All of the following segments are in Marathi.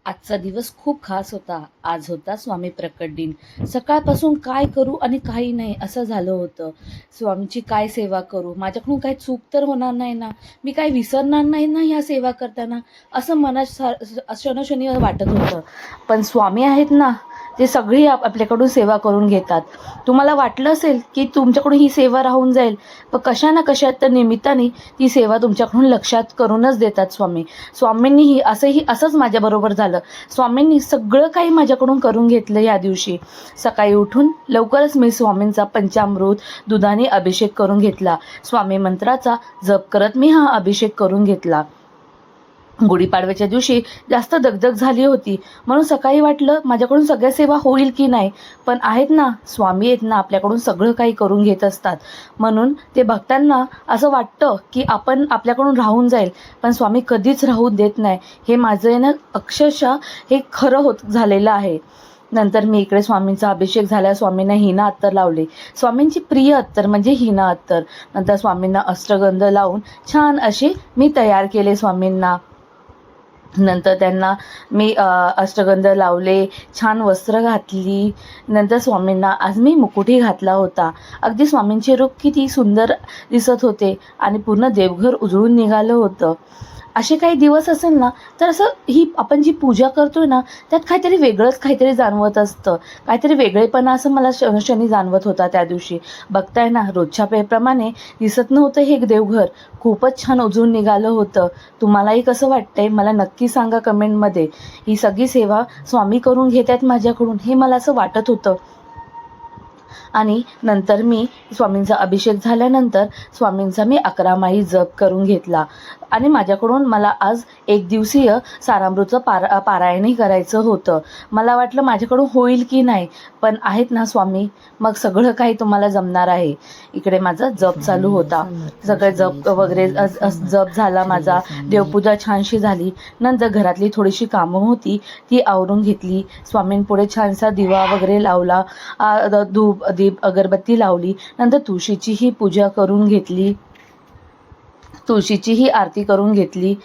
आजचा दिवस खूप खास होता. आज होता स्वामी प्रकट दिन. सकाळपासून काय करू आणि काही नाही असं झालं होतं. स्वामीची काय सेवा करू? माझ्याकडून काही चूक तर होणार नाही ना? मी काही विसरणार नाही ना ह्या सेवा करताना? असं मनात क्षणोक्षणी वाटत होतं. पण स्वामी आहेत ना, ते सगळी आपल्याकडून सेवा करून घेतात. तुम्हाला वाटलं असेल की तुमच्याकडून ही सेवा राहून जाईल, पण कशा ना कशा तर निमित्ताने ती सेवा तुमच्याकडून लक्षात करूनच देतात स्वामी. स्वामींनीही असंच माझ्याबरोबर झालं. स्वामींनी सगळं काही माझ्याकडून करून घेतलं या दिवशी. सकाळी उठून लवकरच मी स्वामींचा पंचामृत दुधाने अभिषेक करून घेतला. स्वामी मंत्राचा जप करत मी हा अभिषेक करून घेतला. गुढीपाडव्याच्या दिवशी जास्त दगदग झाली होती, म्हणून सकाळी वाटलं माझ्याकडून सगळ्या सेवा होईल की नाही, पण आहेत ना, स्वामी आहेत ना, आपल्याकडून सगळं काही करून घेत असतात. म्हणून ते भक्तांना असं वाटतं की आपण आपल्याकडून राहून जाईल, पण स्वामी कधीच राहू देत नाही. हे माझं ना अक्षरशः हे खरं होत झालेलं आहे. नंतर मी इकडे स्वामींचा अभिषेक झाला. स्वामींना हिना अत्तर लावले. स्वामींची प्रिय अत्तर म्हणजे हिना अत्तर. नंतर स्वामींना अष्टगंध लावून छान असे मी तयार केले स्वामींना. नंतर त्यांना मी अष्टगंध लावले, छान वस्त्र घातली. नंतर स्वामींना आज मी मुकुटही घातला होता. अगदी स्वामींचे रूप किती सुंदर दिसत होते आणि पूर्ण देवघर उजळून निघालं होतं. असे काही दिवस असेल ना, तर असं ही आपण जी पूजा करतोय ना, त्यात काहीतरी वेगळंच काहीतरी जाणवत असतं. काहीतरी वेगळेपणा असं मला क्षणी जाणवत होता त्या दिवशी. बघताय ना, रोजच्या प्रमाणे दिसत नव्हतं हे देवघर. खूपच छान उजळून निघालं होतं. तुम्हालाही कसं वाटतंय मला नक्की सांगा कमेंटमध्ये. ही सगळी सेवा स्वामी करून घेत आहेत माझ्याकडून, हे मला असं वाटत होतं. आणि नंतर मी स्वामींचा अभिषेक झाल्यानंतर स्वामींचा मी 11 माळी जप करून घेतला. आणि माझ्याकडून मला आज एक दिवसीय सारामृतचं पारायणही करायचं होतं. मला वाटलं माझ्याकडून होईल की नाही, पण आहेत ना स्वामी, मग सगळं काही तुम्हाला जमणार आहे. इकडे माझा जप चालू होता. सगळे जप वगैरे जप झाला माझा. देवपूजा छानशी झाली. नंतर घरातली थोडीशी कामं होती ती आवरून घेतली. स्वामींपुढे छानसा दिवा वगैरे लावला. धूप दीप अगरबत्ती लावली. नंतर तुळशीचीही पूजा करून घेतली. तुळशीचीही आरती करून घेतली.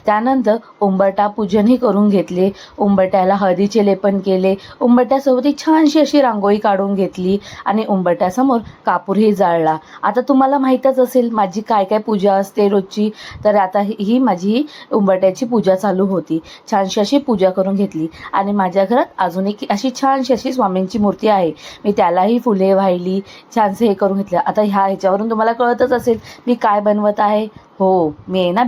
त्यानंतर उंबरठा पूजनही करून घेतले. उंबरठ्याला हळदीचे लेपन केले. उंबरठ्यासोबत एक छानशी अशी रांगोळी काढून घेतली आणि उंबरठ्यासमोर कापूरही जाळला. आता तुम्हाला माहीतच असेल माझी काय काय पूजा असते रोजची, तर आता ही माझी उंबरठ्याची पूजा चालू होती. छानशी अशी पूजा करून घेतली. आणि माझ्या घरात अजून एक अशी छानशी अशी स्वामींची मूर्ती आहे. मी त्यालाही फुले वाहिली, छानसे हे करून घेतलं. आता ह्याच्यावरून तुम्हाला कळतच असेल मी काय बनवत आहे. हो, मी आहे ना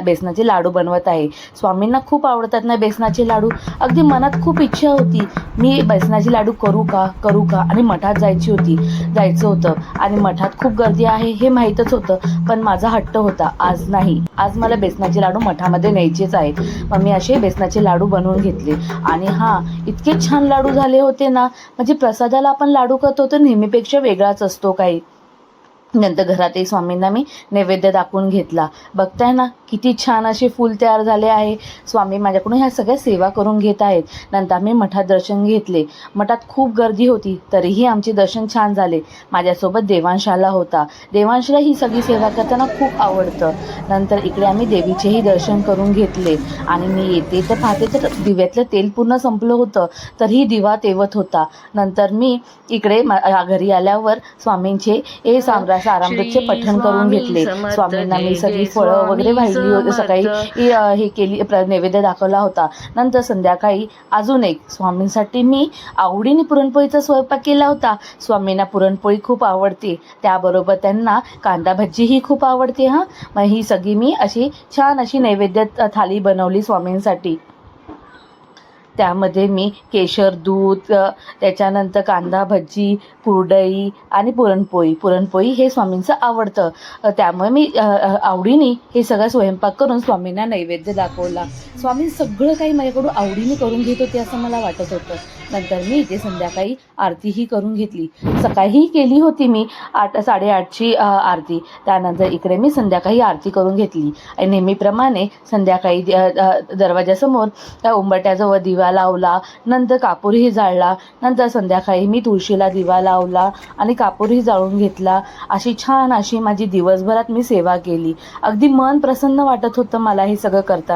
बेसनाचे लाडू बनवत आहे. स्वामींना खूप आवडतात ना बेसनाचे लाडू. अगदी मनात खूप इच्छा होती मी बेसनाचे लाडू करू का आणि मठात जायचं होतं. आणि मठात खूप गर्दी आहे हे माहीतच होतं, पण माझा हट्ट होता आज नाही, आज मला बेसनाचे लाडू मठामध्ये न्यायचेच आहेत. मग मी असे बेसनाचे लाडू बनवून घेतले. आणि इतके छान लाडू झाले होते ना, म्हणजे प्रसादाला आपण लाडू करतो तर नेहमीपेक्षा वेगळाच असतो काही. नंतर घरातही स्वामींना मी नैवेद्य दाखवून घेतला. बघताय ना किती छान असे फूल तयार झाले आहे. स्वामी माझ्याकडून ह्या सगळ्या सेवा करून घेत आहेत. नंतर आम्ही मठात दर्शन घेतले. मठात खूप गर्दी होती तरीही आमचे दर्शन छान झाले. माझ्यासोबत देवांश आला होता. देवांशला ही सगळी सेवा करताना खूप आवडतं. नंतर इकडे आम्ही देवीचेही दर्शन करून घेतले. आणि मी येते तर पाहते तर दिव्यातलं तेल पूर्ण संपलं होतं, तरीही दिवा तेवत होता. नंतर मी इकडे घरी आल्यावर स्वामींचे सारामृतचे पठण करून घेतले. स्वामींना मी सगळी फळं वगैरे वाहिली होती. सकाळी हे केली, नैवेद्य दाखवला होता. नंतर संध्याकाळी अजून एक स्वामींसाठी मी आवडीने पुरणपोळीचा स्वयंपाक केला होता. स्वामींना पुरणपोळी खूप आवडते, त्याबरोबर त्यांना कांदा भजीही खूप आवडते. मग ही सगळी मी अशी छान अशी नैवेद्य थाली बनवली स्वामींसाठी. त्यामध्ये मी केशर दूध, त्याच्यानंतर कांदा भजी, कुरडई आणि पुरणपोळी हे स्वामींचं आवडतं. त्यामुळे मी आवडीने हे सगळं स्वयंपाक करून स्वामींना नैवेद्य दाखवला. स्वामी सगळं काही माझ्याकडून आवडीने करून घेत होते असं मला वाटत होतं. नंतर मी इथे संध्याकाळी आरतीही करून घेतली. सकाळीही केली होती मी 8:30ची आरती. त्यानंतर इकडे मी संध्याकाळी आरती करून घेतली आणि नेहमीप्रमाणे संध्याकाळी दरवाजासमोर त्या उंबरट्याजवळ दिवा लावला, नंतर कापूरही जाळला. नंतर संध्याकाळी मी तुळशीला दिवा लावला आणि कापूरही जाळून घेतला. अशी छान अशी माझी दिवसभरात मी सेवा केली. अगदी मन प्रसन्न वाटत होतं मला हे सगळं करता.